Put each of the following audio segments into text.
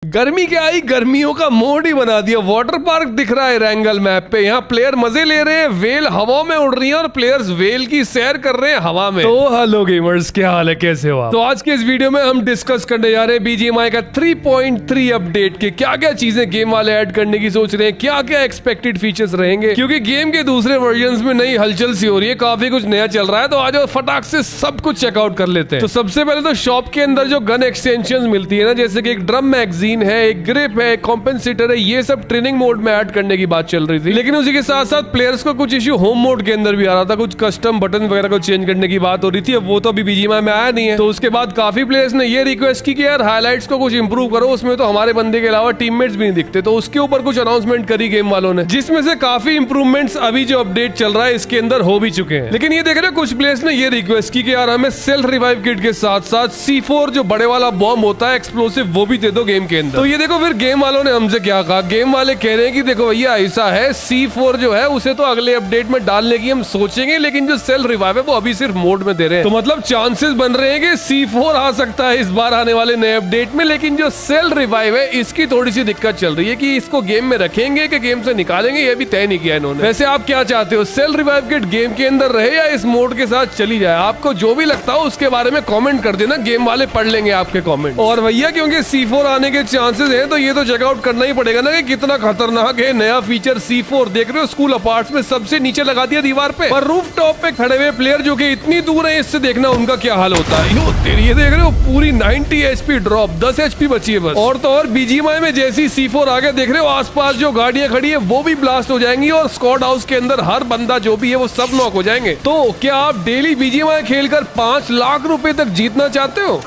गर्मी क्या आई, गर्मियों का मोड ही बना दिया। वाटर पार्क दिख रहा है रैंगल मैप पे, यहाँ प्लेयर मजे ले रहे हैं, वेल हवा में उड़ रही है और प्लेयर्स वेल की सैर कर रहे हैं हवा में। तो हेलो गेमर्स, क्या हाल है, कैसे हो आप? तो आज के इस वीडियो में हम डिस्कस करने जा रहे हैं BGMI का 3.3 अपडेट के क्या क्या चीजें गेम वाले ऐड करने की सोच रहे हैं, क्या क्या एक्सपेक्टेड फीचर्स रहेंगे, क्योंकि गेम के दूसरे वर्जन में नई हलचल सी हो रही है, काफी कुछ नया चल रहा है। तो आज फटाक से सब कुछ चेकआउट कर लेते हैं। तो सबसे पहले तो शॉप के अंदर जो गन एक्सटेंशन मिलती है ना, जैसे कि एक ड्रम मैगजीन है, एक ग्रिप है, एक कॉम्पेंसेटर है, ये सब ट्रेनिंग मोड में ऐड करने की बात चल रही थी। लेकिन उसी के साथ साथ प्लेयर्स को कुछ इश्यू होम मोड के अंदर भी आ रहा था, कुछ कस्टम बटन वगैरह को चेंज करने की बात हो रही थी। अब वो तो अभी BGMI में आया नहीं है। तो उसके बाद काफी प्लेयर्स ने ये रिक्वेस्ट की कि यार हाइलाइट्स को कुछ इंप्रूव करो, उसमें तो हमारे बंदे के अलावा टीममेट्स भी नहीं दिखते। तो उसके ऊपर कुछ अनाउंसमेंट करी गेम वालों ने, जिसमें से काफी इंप्रूवमेंट्स अभी जो अपडेट चल रहा है इसके अंदर हो भी चुके हैं। लेकिन ये देख रहे हो कुछ प्लेयर्स ने ये रिक्वेस्ट की कि यार हमें सेल्फ रिवाइव किट के साथ साथ C4 जो बड़े वाला बॉम्ब होता है एक्सप्लोसिव, वो भी दे दो गेम के अंदर। तो ये देखो फिर गेम वालों ने हमसे क्या कहा। गेम वाले कह रहे हैं कि देखो भैया ऐसा है, C4 जो है उसे तो अगले अपडेट में डालने की हम सोचेंगे, लेकिन जो सेल्फ रिवाइव है वो अभी सिर्फ मोड में दे रहे हैं। तो मतलब चांसेस बन रहे हैं कि C4 आ सकता है इस बार आने वाले नए अपडेट में, लेकिन जो सेल्फ रिवाइव है इसकी थोड़ी सी दिक्कत चल रही है कि इसको गेम में रखेंगे कि गेम से निकालेंगे, ये भी तय नहीं किया इन्होंने। वैसे आप क्या चाहते हो, सेल्फ रिवाइव किट गेम के अंदर रहे या इस मोड के साथ चली जाए? आपको जो भी लगता हो उसके बारे में कमेंट कर देना, गेम वाले पढ़ लेंगे आपके कमेंट। और भैया क्योंकि C4 आने के चांसेस हैं, तो ये तो चेकआउट करना ही पड़ेगा ना कि कितना खतरनाक है नया फीचर C4। देख रहे हो स्कूल अपार्ट्स में सबसे नीचे लगा दिया दीवार पे, और रूफ टॉप पे खड़े हुए प्लेयर जो कि इतनी दूर है, इससे देखना उनका क्या हाल होता है। यो तेरी, ये देख रहे हो पूरी 90 HP ड्रॉप, 10 HP बची है बस। और तो और BGMI में जैसी C4 आ गया, देख रहे हो आसपास जो गाड़ियां खड़ी है वो भी ब्लास्ट हो जाएंगी, और स्क्वाड हाउस के अंदर हर बंदा जो भी है वो सब नॉक हो जाएंगे। तो क्या आप डेली BGMI खेलकर 5 लाख रुपए तक जीतना चाहते हो?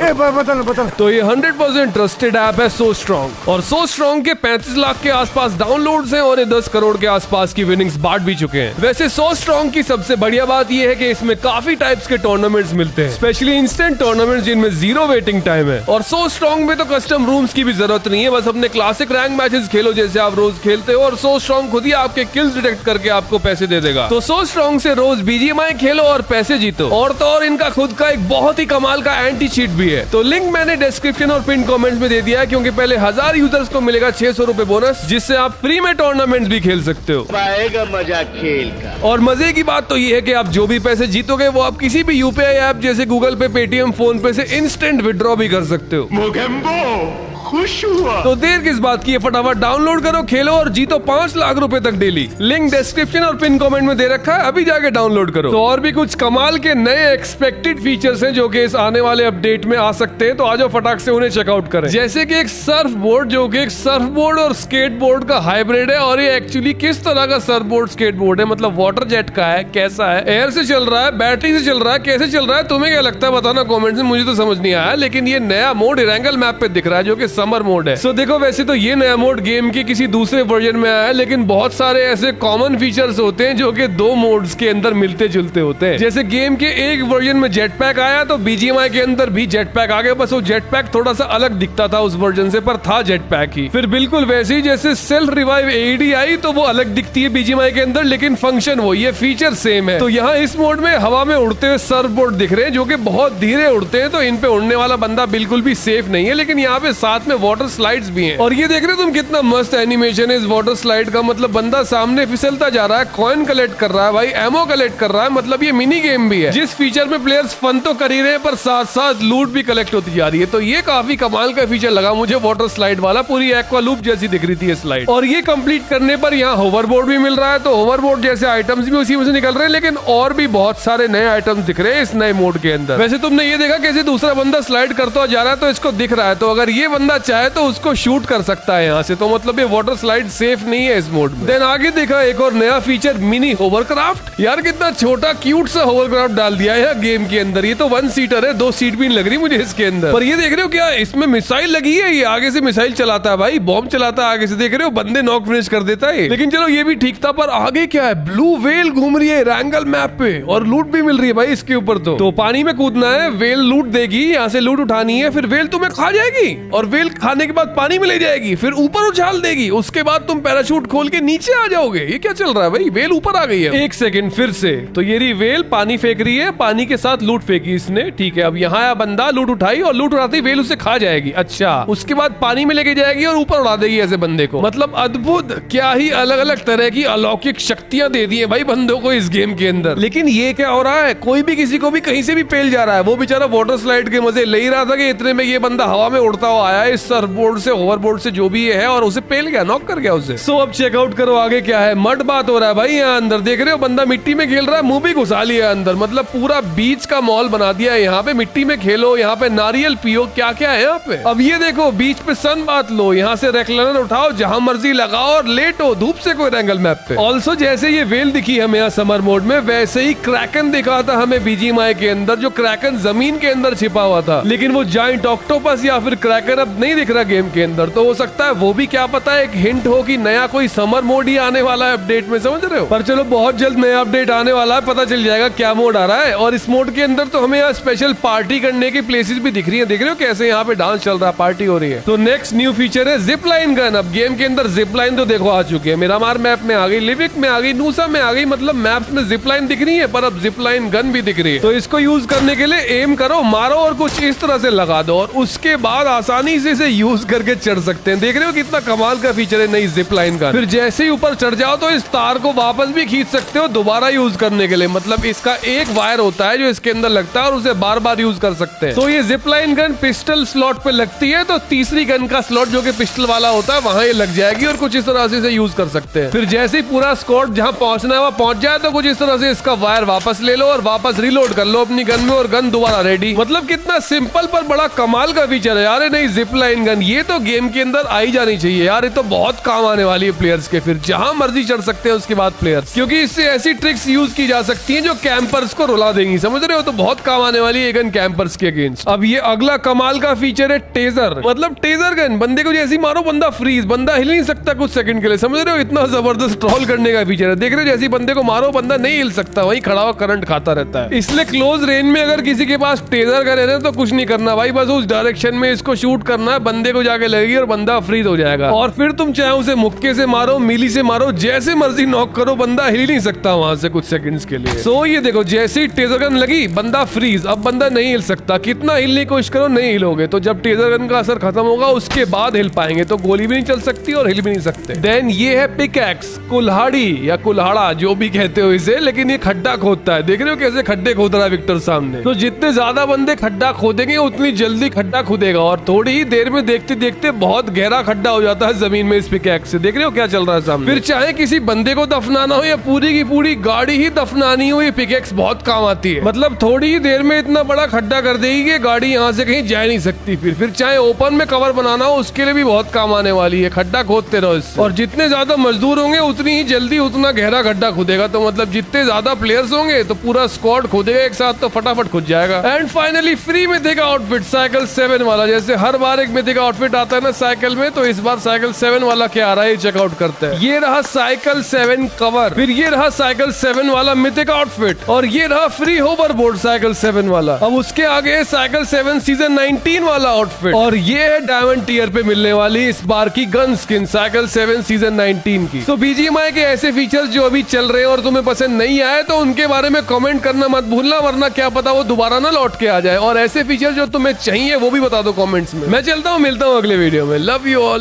बता। तो ये 100% ट्रस्टेड ऐप है सो स्ट्रॉन्ग, और सो स्ट्रॉन्ग के 35 लाख के आसपास डाउनलोड्स हैं और ये 10 करोड़ के आसपास की विनिंग्स बांट भी चुके हैं। वैसे सो स्ट्रॉन्ग की सबसे बढ़िया बात ये है कि इसमें काफी टाइप्स के टूर्नामेंट्स मिलते हैं, स्पेशली इंस्टेंट टूर्नामेंट्स जिनमें 0 वेटिंग टाइम है। और सो स्ट्रॉन्ग में तो कस्टम रूम्स की भी जरूरत नहीं है, बस अपने क्लासिक रैंक मैचेस खेलो जैसे आप रोज खेलते हो, और सो स्ट्रॉन्ग खुद ही आपके किल्स डिटेक्ट करके आपको पैसे दे देगा। तो सो स्ट्रॉन्ग से रोज BGMI खेलो और पैसे जीतो। और तो और इनका खुद का एक बहुत ही कमाल का एंटी चीट भी है। तो लिंक मैंने डिस्क्रिप्शन और पिन कमेंट्स में दे दिया है, क्योंकि पहले 1000 यूजर्स को मिलेगा 600 रुपए बोनस, जिससे आप फ्री में टूर्नामेंट्स भी खेल सकते हो। पाएगा मजा खेल का। और मजे की बात तो ये है कि आप जो भी पैसे जीतोगे वो आप किसी भी UPI ऐप जैसे गूगल पे, पेटीएम, फोन पे से इंस्टेंट विड्रॉ भी कर सकते हो। खुश हुआ तो देर किस बात की है, फटाफट डाउनलोड करो, खेलो और जीतो 5 लाख रुपए तक डेली। लिंक डिस्क्रिप्शन और पिन कमेंट में दे रखा है, अभी जाके डाउनलोड करो। तो और भी कुछ कमाल के नए एक्सपेक्टेड फीचर्स हैं जो कि इस आने वाले अपडेट में आ सकते हैं, तो आज फटाक से उन्हें चेकआउट करें। जैसे कि एक सर्फ बोर्ड जो कि एक सर्फ बोर्ड और स्केट बोर्ड का हाइब्रिड है, और ये एक्चुअली किस तरह का सर्फ बोर्ड स्केट बोर्ड है, मतलब वाटर जेट का है, कैसा है, एयर से चल रहा है, बैटरी से चल रहा है, कैसे चल रहा है, तुम्हें क्या लगता है बताना कमेंट में, मुझे तो समझ नहीं आया। लेकिन ये नया मोड रैंगल मैप पे दिख रहा है जो कि समर मोड है। सो देखो वैसे तो ये नया मोड गेम के किसी दूसरे वर्जन में आया है, लेकिन बहुत सारे ऐसे कॉमन फीचर्स होते हैं जो कि 2 मोड्स के अंदर मिलते जुलते होते हैं। जैसे गेम के एक वर्जन में जेट पैक आया, तो BGMI के अंदर भी जेट पैक आ गया, बस वो जेट पैक थोड़ा सा अलग दिखता था उस वर्जन से, पर था जेट पैक ही। फिर बिल्कुल वैसे ही जैसे सेल्फ रिवाइव AED आई, तो वो अलग दिखती है BGMI के अंदर, लेकिन फंक्शन वही है, फीचर सेम है। तो यहाँ इस मोड में हवा में उड़ते हुए सर्फ बोर्ड दिख रहे हैं जो कि बहुत धीरे उड़ते हैं, तो इन पे उड़ने वाला बंदा बिल्कुल भी सेफ नहीं है। लेकिन यहाँ पे साथ में वाटर स्लाइड्स भी हैं, और ये देख रहे हो तुम कितना मस्त एनिमेशन है इस वाटर स्लाइड का, मतलब बंदा सामने फिसलता जा रहा है, कॉइन कलेक्ट कर रहा है भाई, एमो कलेक्ट कर रहा है, मतलब ये मिनी गेम भी है, जिस फीचर में प्लेयर्स फन तो कर ही रहे हैं पर साथ साथ लूट भी कलेक्ट होती जा रही है। तो ये काफी कमाल का फीचर लगा मुझे वाटर स्लाइड वाला, पूरी एक्वा लूप जैसी दिख रही थी ये स्लाइड। और ये कंप्लीट करने पर यहाँ होवरबोर्ड भी मिल रहा है, तो होवरबोर्ड जैसे आइटम्स भी उसी में से निकल रहे हैं, लेकिन और भी बहुत सारे नए आइटम्स दिख रहे हैं इस नए मोड के अंदर। वैसे तुमने ये देखा कैसे दूसरा बंदा स्लाइड करता जा रहा है, तो इसको दिख रहा है, तो अगर ये बंदा चाहे तो उसको शूट कर सकता है यहाँ से, तो मतलब ये वाटर स्लाइड सेफ नहीं है इस मोड में। देन आगे देखा एक और नया फीचर, मिनी होवरक्राफ्ट। यार कितना छोटा क्यूट सा होवरक्राफ्ट डाल दिया है गेम के अंदर। ये तो 1 सीटर है, 2 सीट भी नहीं लग रही मुझे इसके अंदर। पर ये देख रहे हो क्या इसमें मिसाइल लगी है, ये आगे से मिसाइल चलाता है भाई, बॉम्ब चलाता है आगे से, देख रहे हो बंदे नॉक फिनिश कर देता है। लेकिन चलो ये भी ठीक था, पर आगे क्या है, ब्लू वेल घूम रही है रैंगल मैप पे, और लूट भी मिल रही है भाई इसके ऊपर। तो पानी में कूदना है, वेल लूट देगी, यहाँ से लूट उठानी है, फिर वेल तुम्हें खा जाएगी, और वेल खाने के बाद पानी में ले जाएगी, फिर ऊपर उछाल देगी, उसके बाद तुम पैराशूट खोल के नीचे आ जाओगे। ये क्या चल रहा है भाई? वेल ऊपर आ गई है। एक सेकंड फिर से, तो ये रही वेल पानी फेंक रही है, पानी के साथ लूट फेंकी इसने, ठीक है। अब यहाँ आया बंदा, लूट उठाई और लूट उठाती वेल उसे खा जाएगी। अच्छा, उसके बाद पानी में लेके जाएगी और ऊपर उड़ा देगी ऐसे बंदे को। मतलब अद्भुत, क्या ही अलग अलग तरह की अलौकिक शक्तियां दे दी है भाई बंदों को इस गेम के अंदर। लेकिन ये क्या हो रहा है, कोई भी किसी को भी कहीं से भी पेल जा रहा है। वो बेचारा वाटर स्लाइड के मजे ले ही रहा था कि इतने में ये बंदा हवा में उड़ता हुआ आया इस सरबोर्ड से, ओवरबोर्ड से, जो भी ये है, और उसे पेल गया, नॉक कर गया उसे। सो अब चेकआउट करो आगे क्या है। मड बात हो रहा है भाई यहाँ अंदर, देख रहे हो बंदा मिट्टी में खेल रहा है, मुंह भी घुसा लिया अंदर। मतलब पूरा बीच का मॉल बना दिया है यहाँ पे, मिट्टी में खेलो, यहाँ पे नारियल पियो, क्या क्या है यहाँ पे। अब ये देखो बीच पे सन बात लो, यहाँ से रेक्लाइनर उठाओ, जहां मर्जी लगाओ और लेटो धूप से कोई एंगल मैप पे। ऑल्सो जैसे ये वेल दिखी हमें यहाँ समर मोड में, वैसे ही क्रैकन दिखा था हमें बीजीएमआई के अंदर, जो क्रैकन जमीन के अंदर छिपा हुआ था। लेकिन वो जाइंट ऑक्टोपस या फिर क्रैकन अब नहीं दिख रहा गेम के अंदर, तो हो सकता है वो भी क्या पता एक हिंट हो कि नया कोई समर मोड ही आने वाला है अपडेट में, समझ रहे हो। पर चलो बहुत जल्द नया अपडेट आने वाला है, पता चल जाएगा क्या मोड आ रहा है। और इस मोड के अंदर तो हमें यहाँ स्पेशल पार्टी करने की प्लेसेस भी दिख रही है, देख रहे हो कैसे यहाँ पे डांस चल रहा है, पार्टी हो रही है। तो नेक्स्ट न्यू फीचर है जिप लाइन गन। अब गेम के अंदर जिप लाइन तो देखो आ चुकी है, मिरामार मैप में आ गई, लिविक में आ गई, नूसा में आ गई, मतलब मैप्स में जिप लाइन दिख रही है, पर अब जिप लाइन गन भी दिख रही है। तो इसको यूज करने के लिए एम करो, मारो और कुछ इस तरह से लगा दो, और उसके बाद आसानी से इसे यूज करके चढ़ सकते हैं। देख रहे हो कितना कमाल का फीचर है नई जिप लाइन का। फिर जैसे ही ऊपर चढ़ जाओ तो इस तार को वापस भी खींच सकते हो दोबारा यूज करने के लिए। मतलब इसका एक वायर होता है जो इसके अंदर लगता है और उसे बार बार यूज कर सकते हैं। तो ये zip line gun pistol slot पे लगती है, तो तीसरी गन का स्लॉट जो कि पिस्टल वाला होता है वहां ये लग जाएगी और कुछ इस तरह से इसे यूज कर सकते हैं। फिर जैसे ही पूरा स्क्वाड जहां पहुंचना है वहां पहुंच जाए तो कुछ इस तरह से इसका वायर वापस ले लो और वापस रिलोड कर लो अपनी गन में और गन दोबारा रेडी। मतलब कितना सिंपल पर बड़ा कमाल का फीचर है यार। नहीं जिप लाइन गन ये तो गेम के अंदर आई जानी चाहिए यार, ये तो बहुत काम आने वाली है प्लेयर्स के। फिर जहां मर्जी चढ़ सकते हैं उसके बाद प्लेयर्स, क्योंकि इससे ऐसी ट्रिक्स यूज की जा सकती हैं जो कैंपर्स को रुला देंगी, समझ रहे हो। तो बहुत काम आने वाली है गन कैंपर्स के अगेंस्ट। अब ये अगला कमाल का फीचर है टेजर। मतलब टेजर गन, बंदे को जैसे मारो बंदा फ्रीज, बंदा हिल नहीं सकता कुछ सेकंड के लिए, समझ रहे हो। इतना जबरदस्त ट्रोल करने का फीचर है। देख रहे हो जैसे बंदे को मारो बंदा नहीं हिल सकता, वहीं खड़ा हुआ करंट खाता रहता है। इसलिए क्लोज रेंज में अगर किसी के पास टेजर गन है तो कुछ नहीं करना भाई, बस उस डायरेक्शन में इसको शूट करना है, बंदे को जाके लगेगी और बंदा फ्रीज हो जाएगा। और फिर तुम चाहे उसे मुक्के से मारो, मिली से मारो, जैसे मर्जी नॉक करो, बंदा हिल नहीं सकता वहां से कुछ सेकंड्स के लिए। सो ये देखो जैसे ही टेजर गन लगी बंदा फ्रीज, अब बंदा नहीं हिल सकता, कितना हिलने की कोशिश करो नहीं हिलोगे। तो जब टेजर गन का असर खत्म होगा उसके बाद हिल पाएंगे, तो गोली भी नहीं चल सकती और हिल भी नहीं सकते। देन ये है पिकैक्स, कुल्हाड़ी या कुल्हाड़ा जो भी कहते हो इसे, लेकिन ये खड्डा खोदता है। देख रहे हो कैसे खड्डे खोद रहा है विक्टर सामने। तो जितने ज्यादा बंदे खड्डा खोदेंगे उतनी जल्दी खड्डा खुदेगा और थोड़ी ही देर में देखते देखते बहुत गहरा खड्डा हो जाता है जमीन में इस पिकैक्स से। देख रहे हो क्या चल रहा है सामने। फिर चाहे किसी बंदे को दफनाना हो या पूरी की पूरी गाड़ी ही दफनानी हो, ये पिकैक्स बहुत काम आती है। मतलब थोड़ी ही देर में इतना बड़ा खड्डा कर देगी कि गाड़ी यहाँ से कहीं जा नहीं सकती। फिर चाहे ओपन में कवर बनाना हो उसके लिए भी बहुत काम आने वाली है। खड्डा खोदते रहो इससे, और जितने ज्यादा मजदूर होंगे उतनी ही जल्दी उतना गहरा खड्डा खुदेगा। तो मतलब जितने ज्यादा प्लेयर्स होंगे तो पूरा स्क्वाड खुदेगा एक साथ, तो फटाफट खुद जाएगा। एंड फाइनली फ्री में देगा आउटफिट साइकिल 7 वाला। जैसे हर बार एक मिथिक आउटफिट आता है ना साइकिल में, तो इस बार साइकिल 7 वाला क्या आ रहा है चेकआउट करते हैं। ये रहा साइकिल 7 कवर, फिर ये रहा साइकिल 7 वाला मिथिक आउटफिट, और ये रहा फ्री होवरबोर्ड साइकिल 7 वाला। अब उसके आगे है साइकिल 7 सीजन 19 वाला आउटफिट, और ये है डायमंड टियर पे मिलने वाली इस बार की गन स्किन साइकिल 7 सीजन 19 की। तो बीजीएमआई के ऐसे फीचर्स जो अभी चल रहे हैं और तुम्हें पसंद नहीं आए तो उनके बारे में कमेंट करना मत भूलना, वरना क्या पता वो दोबारा ना लौट के आ जाए। और ऐसे फीचर जो तुम्हें चाहिए वो भी बता दो कमेंट्स में। मैं चलता हूँ, मिलता हूँ अगले वीडियो में। Love you all.